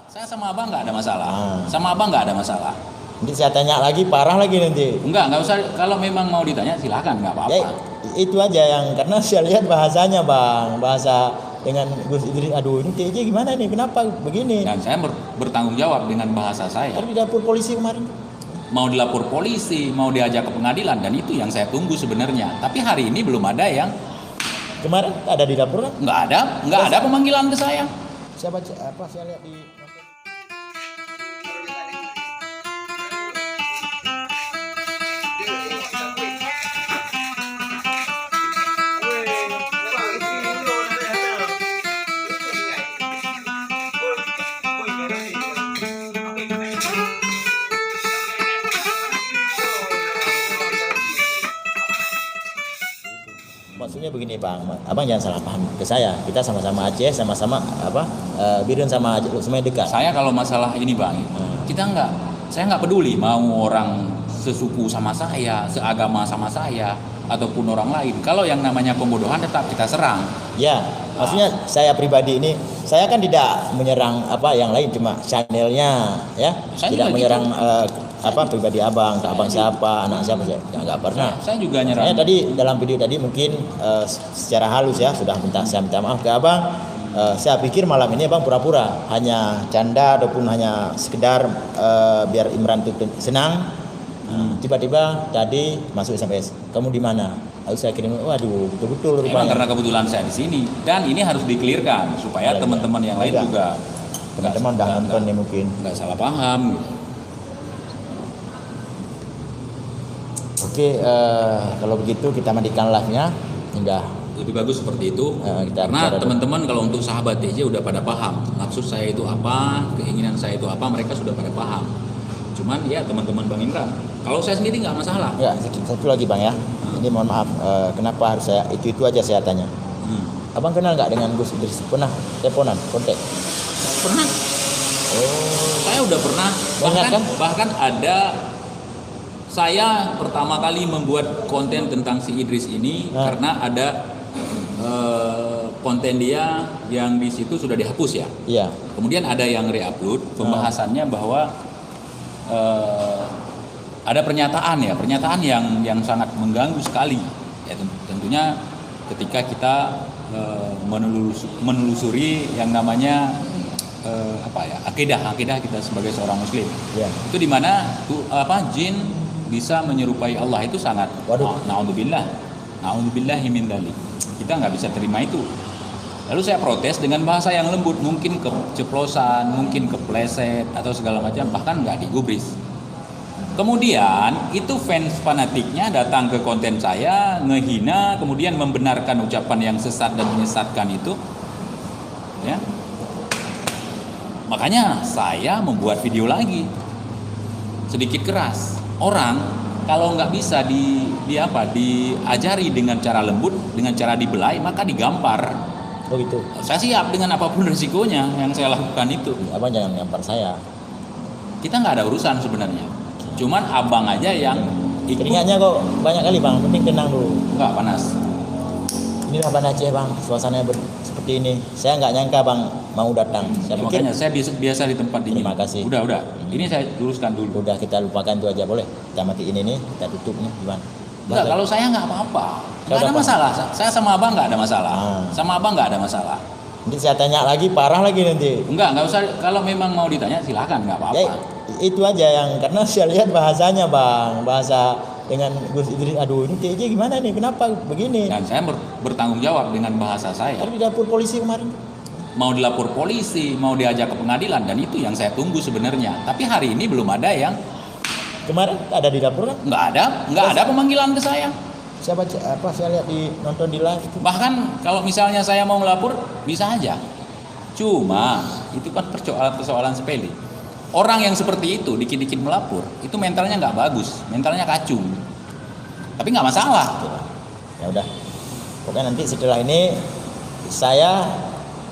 Saya sama abang nggak ada masalah. Ah. Sama abang nggak ada masalah. Nanti saya tanya lagi, parah lagi nanti. Nggak usah. Kalau memang mau ditanya silakan, nggak apa-apa. Ya, itu aja yang karena saya lihat bahasanya bang, bahasa dengan Gus Idris. Aduh ini TJ gimana nih? Kenapa begini? Dan saya bertanggung jawab dengan bahasa saya. Tadi di dapur polisi kemarin. Mau dilapor polisi, mau diajak ke pengadilan, dan itu yang saya tunggu sebenarnya. Tapi hari ini belum ada yang. Kemarin ada di dapur kan? Nggak ada pemanggilan ke saya. Saya baca apa? Saya lihat di. Maksudnya begini bang, abang jangan salah paham ke saya. Kita sama-sama Aceh, sama-sama Biren sama Aceh, semuanya dekat. Saya kalau masalah ini bang, saya nggak peduli mau orang sesuku sama saya, seagama sama saya, ataupun orang lain. Kalau yang namanya pembodohan tetap kita serang. Ya, maksudnya saya pribadi ini, saya kan tidak menyerang yang lain, cuma channelnya, ya, Saya tidak juga menyerang pribadi abang, ke abang siapa, anak siapa, saya nggak pernah. Saya juga nyerang. Saya tadi dalam video tadi mungkin secara halus ya sudah saya minta maaf ke abang. Saya pikir malam ini abang pura-pura hanya canda ataupun hanya sekedar biar Imran itu senang. Tiba-tiba tadi masuk SMS, kamu di mana? Lalu saya kirim, waduh betul-betul Memang rupanya. karena kebetulan saya di sini, dan ini harus dikelirkan supaya Ya, teman-teman yang lain ya. juga Teman-teman udah nonton nih mungkin. nggak salah paham. Gitu. Oke, kalau begitu kita mandikan live-nya. Udah. Lebih bagus seperti itu, Kita karena bicara teman-teman kalau untuk sahabat TJ udah pada paham maksud saya itu apa, keinginan saya itu apa, mereka sudah pada paham. Cuman ya teman-teman Bang Imran, kalau saya sendiri nggak masalah. Ya, satu lagi bang ya. Ini mohon maaf, kenapa harus saya itu aja saya tanya. Abang kenal nggak dengan Gus Idris? Pernah teleponan, kontak? Pernah. Saya udah pernah. Banyak, kan? Bahkan ada saya pertama kali membuat konten tentang si Idris ini karena ada konten dia yang di situ sudah dihapus ya. Iya. Kemudian ada yang re-upload pembahasannya bahwa ada pernyataan yang sangat mengganggu sekali. Ya, tentunya ketika kita menelusuri yang namanya akidah kita sebagai seorang muslim. Iya. Itu dimana jin bisa menyerupai Allah itu sangat naudzubillah min dzalik. Kita nggak bisa terima itu. Lalu saya protes dengan bahasa yang lembut, mungkin keceplosan, mungkin kepleset atau segala macam, bahkan nggak digubris. Kemudian itu fans fanatiknya datang ke konten saya, ngehina, kemudian membenarkan ucapan yang sesat dan menyesatkan itu, ya. Makanya saya membuat video lagi, sedikit keras. Orang kalau nggak bisa diajari dengan cara lembut, dengan cara dibelai, maka digampar. Oh gitu. Saya siap dengan apapun risikonya yang saya lakukan itu. Abang jangan ngampar saya. Kita nggak ada urusan sebenarnya. Cuman abang aja yang ikut. Keringatnya kok banyak kali bang, penting tenang dulu. Nggak panas. Ini Abang Aceh bang, suasananya seperti ini. Saya nggak nyangka bang mau datang. Saya pikir. Makanya saya biasa di tempat dingin. Terima kasih. Udah. Ini saya luruskan dulu. Udah kita lupakan itu aja boleh. Kita matiin ini, kita tutup nih gimana? Enggak, kalau saya nggak apa-apa. Nggak ada apa? masalah. Saya sama abang nggak ada masalah. Sama abang nggak ada masalah. Nanti saya tanya lagi, parah lagi nanti. Nggak usah. Kalau memang mau ditanya silakan, nggak apa-apa. Ya, itu aja yang karena saya lihat bahasanya bang, bahasa dengan Gus Idris. Aduh ini TJ gimana nih? Kenapa begini? Dan saya bertanggung jawab dengan bahasa saya. Tadi di dapur polisi kemarin. Mau dilapor polisi, mau diajak ke pengadilan, dan itu yang saya tunggu sebenarnya. Tapi hari ini belum ada yang. Kemarin ada di dapur kan? Nggak ada pemanggilan ke saya. Saya baca saya lihat nonton di live itu. Bahkan kalau misalnya saya mau melapor bisa aja. Cuma itu kan persoalan sepele. Orang yang seperti itu dikit-dikit melapor, itu mentalnya nggak bagus, mentalnya kacung. Tapi nggak masalah. Ya udah. Pokoknya nanti setelah ini saya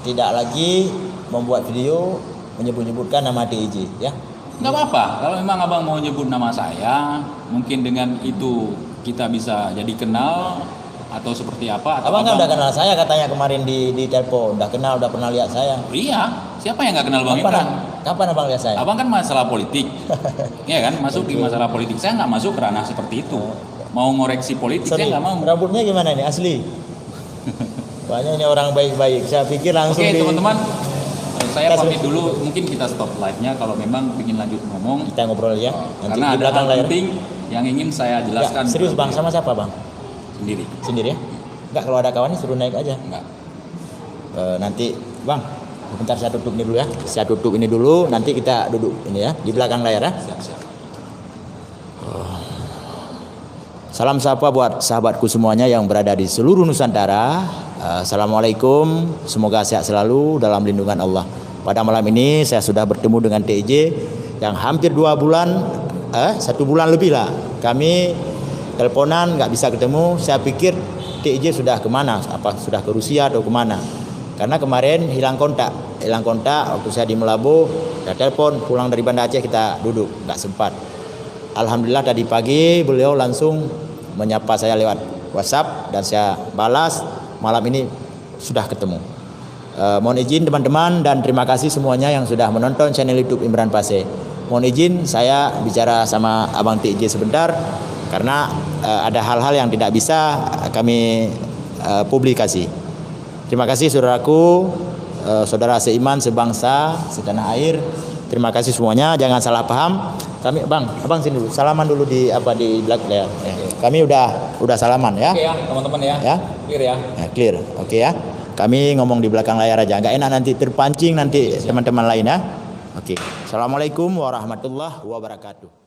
tidak lagi membuat video menyebut-nyebutkan nama TJ ya. Nggak apa-apa. Kalau memang abang mau nyebut nama saya, mungkin dengan itu kita bisa jadi kenal, atau seperti apa? Atau Abang kan udah kenal saya katanya kemarin di telepon, udah kenal, udah pernah lihat saya. Iya, siapa yang nggak kenal Bang Imran? Kapan abang lihat saya? Abang kan masalah politik, ya kan, masuk di masalah politik. Saya nggak masuk ke ranah seperti itu. Mau ngoreksi politik Sorry, saya nggak mau. rambutnya gimana ini asli? Banyak ini orang baik-baik. Saya pikir langsung Oke, di. teman-teman, saya Kita pamit dulu. Mungkin kita stop live-nya kalau memang ingin lanjut ngomong. Kita ngobrol ya. Nanti Karena di ada belakang hal layar. penting yang ingin saya Ya, jelaskan. serius bang, sama siapa bang? Sendiri. Sendiri ya? Enggak, kalau ada kawannya suruh naik aja. Enggak. Nanti bang, bentar saya tutup ini dulu ya. Saya tutup ini dulu, nanti kita duduk ini ya di belakang layar ya. Siap-siap. Salam sapa buat sahabatku semuanya yang berada di seluruh Nusantara. Assalamualaikum, semoga sehat selalu dalam lindungan Allah. Pada malam ini saya sudah bertemu dengan TIJ yang hampir 2 bulan, 1 bulan lebih lah. Kami teleponan nggak bisa ketemu. Saya pikir TIJ sudah kemana? Apa sudah ke Rusia atau kemana? Karena kemarin hilang kontak waktu saya di Melabu. Saya telepon pulang dari Banda Aceh, kita duduk nggak sempat. Alhamdulillah tadi pagi beliau langsung menyapa saya lewat WhatsApp dan saya balas, malam ini sudah ketemu. Mohon izin teman-teman dan terima kasih semuanya yang sudah menonton channel YouTube Imran Pase. Mohon izin saya bicara sama Abang TJ sebentar karena ada hal-hal yang tidak bisa kami publikasi. Terima kasih saudaraku, saudara seiman, sebangsa, setanah air. Terima kasih semuanya, jangan salah paham. Kami abang sini dulu, salaman dulu di belakang ya. Kami udah salaman ya. Oke ya, teman-teman ya. Ya. Clear ya. Clear. Oke ya. Kami ngomong di belakang layar aja, nggak enak nanti terpancing nanti teman-teman lain ya. Oke. Assalamualaikum warahmatullahi wabarakatuh.